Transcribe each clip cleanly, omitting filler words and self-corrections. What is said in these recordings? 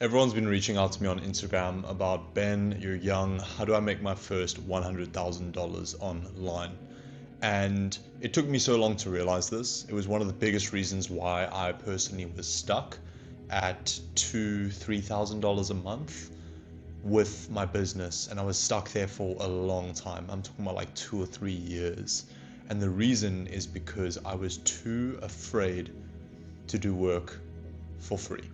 Everyone's been reaching out to me on Instagram about, Ben, you're young. How do I make my first $100,000 online? And it took me so long to realize this. It was one of the biggest reasons why I personally was stuck at $3,000 a month with my business. And I was stuck there for a long time. I'm talking about like 2 or 3 years. And the reason is because I was too afraid to do work for free.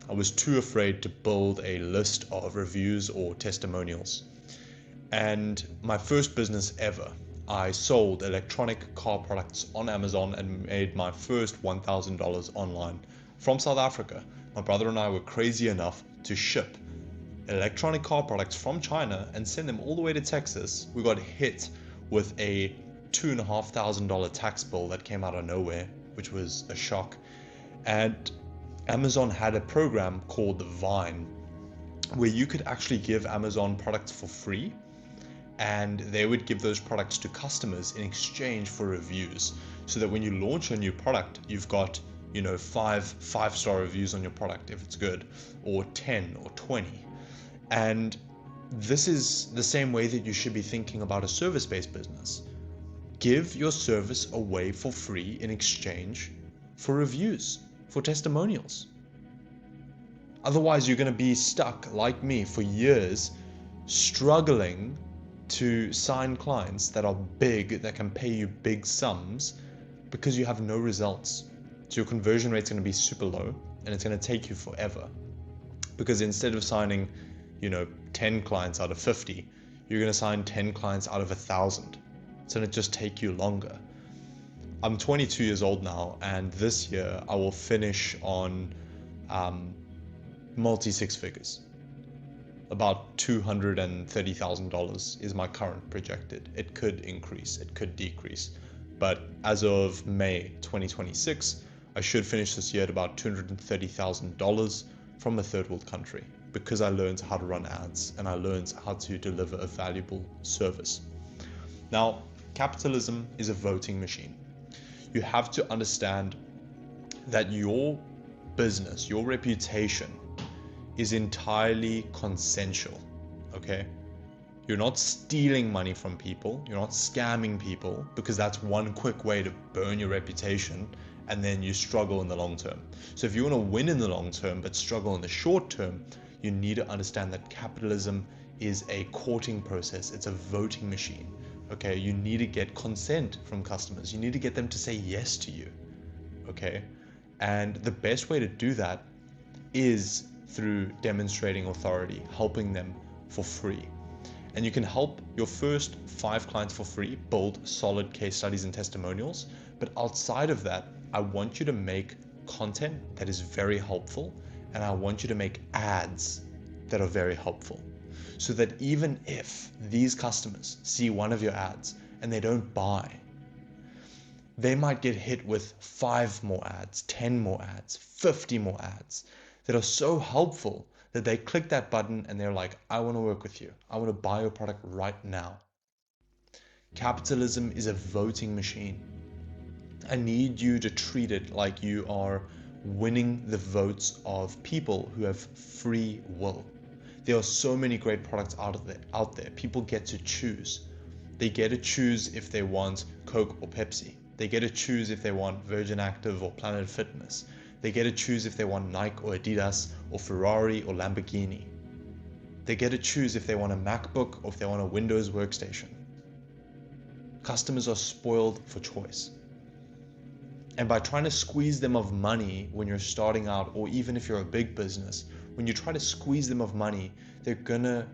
I was too afraid to build a list of reviews or testimonials. And my first business ever, I sold electronic car products on Amazon and made my first $1,000 online from South Africa. My brother and I were crazy enough to ship electronic car products from China and send them all the way to Texas. We got hit with a $2,500 tax bill that came out of nowhere, which was a shock. And Amazon had a program called the Vine where you could actually give Amazon products for free, and they would give those products to customers in exchange for reviews, so that when you launch a new product, you've got, five-star reviews on your product if it's good, or 10 or 20. And this is the same way that you should be thinking about a service-based business. Give your service away for free in exchange for reviews, for testimonials. Otherwise, you're going to be stuck like me for years, struggling to sign clients that are big, that can pay you big sums, because you have no results. So your conversion rate's going to be super low, and it's going to take you forever. Because instead of signing, 10 clients out of 50, you're going to sign 10 clients out of 1,000. It's going to just take you longer. I'm 22 years old now, and this year I will finish on multi six figures. About $230,000 is my current projected. It could increase, it could decrease. But as of May 2026, I should finish this year at about $230,000 from a third world country, because I learned how to run ads and I learned how to deliver a valuable service. Now, capitalism is a voting machine. You have to understand that your business, your reputation, is entirely consensual, okay? You're not stealing money from people, you're not scamming people, because that's one quick way to burn your reputation and then you struggle in the long term. So if you want to win in the long term but struggle in the short term, you need to understand that capitalism is a courting process, it's a voting machine. Okay, you need to get consent from customers. You need to get them to say yes to you. Okay, and the best way to do that is through demonstrating authority, helping them for free. And you can help your first 5 clients for free build solid case studies and testimonials. But outside of that, I want you to make content that is very helpful, and I want you to make ads that are very helpful. So that even if these customers see one of your ads and they don't buy, they might get hit with 5 more ads, 10 more ads, 50 more ads that are so helpful that they click that button and they're like, I want to work with you. I want to buy your product right now. Capitalism is a voting machine. I need you to treat it like you are winning the votes of people who have free will. There are so many great products out there. People get to choose. They get to choose if they want Coke or Pepsi. They get to choose if they want Virgin Active or Planet Fitness. They get to choose if they want Nike or Adidas or Ferrari or Lamborghini. They get to choose if they want a MacBook or if they want a Windows workstation. Customers are spoiled for choice. And by trying to squeeze them of money when you're starting out, or even if you're a big business, when you try to squeeze them of money, they're gonna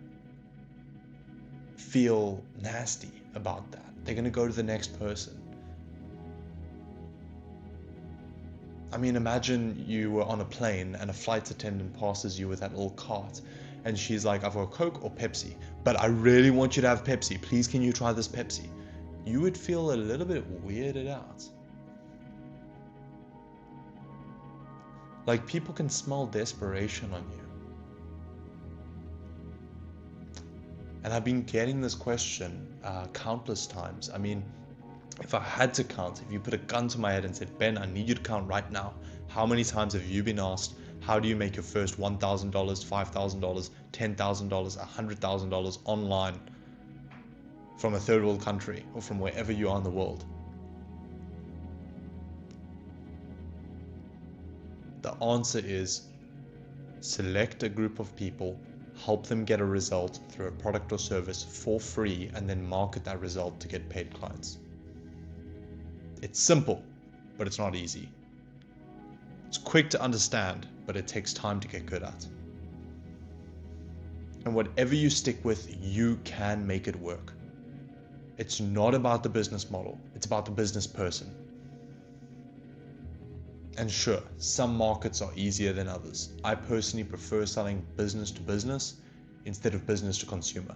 feel nasty about that. They're gonna go to the next person. I mean, imagine you were on a plane and a flight attendant passes you with that little cart and she's like, I've got Coke or Pepsi, but I really want you to have Pepsi. Please, can you try this Pepsi? You would feel a little bit weirded out. Like, people can smell desperation on you. And I've been getting this question countless times. I mean, if I had to count, if you put a gun to my head and said, Ben, I need you to count right now, how many times have you been asked, How do you make your first $1,000, $5,000, $10,000, $100,000 online from a third world country or from wherever you are in the world? The answer is select a group of people, help them get a result through a product or service for free, and then market that result to get paid clients. It's simple, but it's not easy. It's quick to understand, but it takes time to get good at. And whatever you stick with, you can make it work. It's not about the business model, it's about the business person. And sure, some markets are easier than others. I personally prefer selling business to business instead of business to consumer.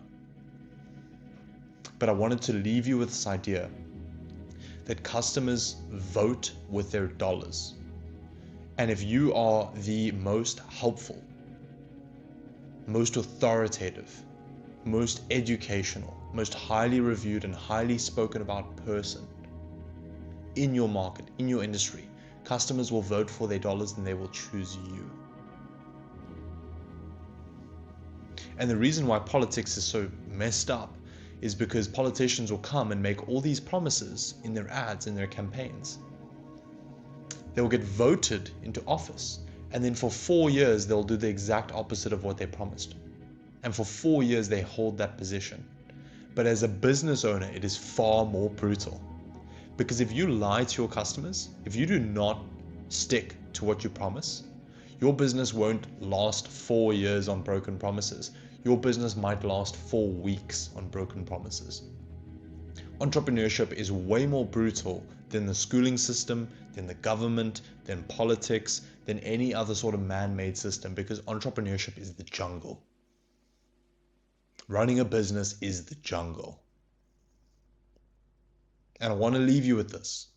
But I wanted to leave you with this idea that customers vote with their dollars. And if you are the most helpful, most authoritative, most educational, most highly reviewed and highly spoken about person in your market, in your industry, customers will vote for their dollars and they will choose you. And the reason why politics is so messed up is because politicians will come and make all these promises in their ads, in their campaigns. They will get voted into office, and then for 4 years they'll do the exact opposite of what they promised. And for 4 years they hold that position. But as a business owner, it is far more brutal. Because if you lie to your customers, if you do not stick to what you promise, your business won't last 4 years on broken promises. Your business might last 4 weeks on broken promises. Entrepreneurship is way more brutal than the schooling system, than the government, than politics, than any other sort of man-made system, because entrepreneurship is the jungle. Running a business is the jungle. And I want to leave you with this.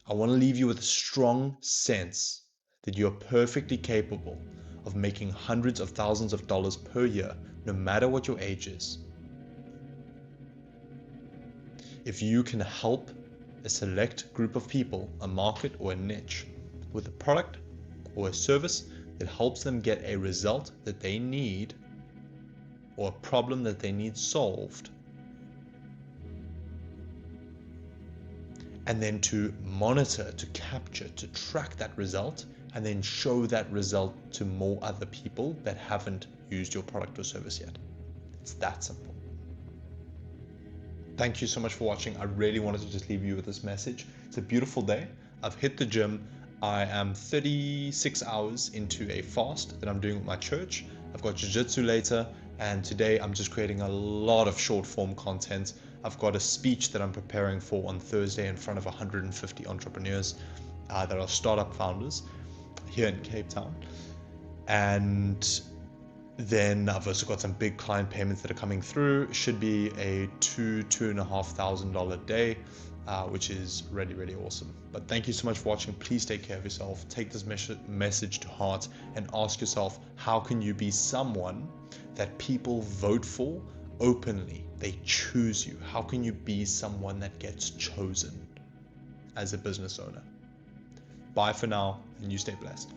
I want to leave you with a strong sense that you are perfectly capable of making hundreds of thousands of dollars per year, no matter what your age is. If you can help a select group of people, a market or a niche, with a product or a service that helps them get a result that they need or a problem that they need solved, and then to monitor, to capture, to track that result, and then show that result to more other people that haven't used your product or service yet. It's that simple. Thank you so much for watching. I really wanted to just leave you with this message. It's a beautiful day. I've hit the gym. I am 36 hours into a fast that I'm doing with my church. I've got jiu-jitsu later, and today I'm just creating a lot of short form content. I've got a speech that I'm preparing for on Thursday in front of 150 entrepreneurs that are startup founders here in Cape Town. And then I've also got some big client payments that are coming through. Should be a $2,500 day, which is really, really awesome. But thank you so much for watching. Please take care of yourself. Take this message to heart and ask yourself, how can you be someone that people vote for openly? They choose you. How can you be someone that gets chosen as a business owner? Bye for now, and you stay blessed.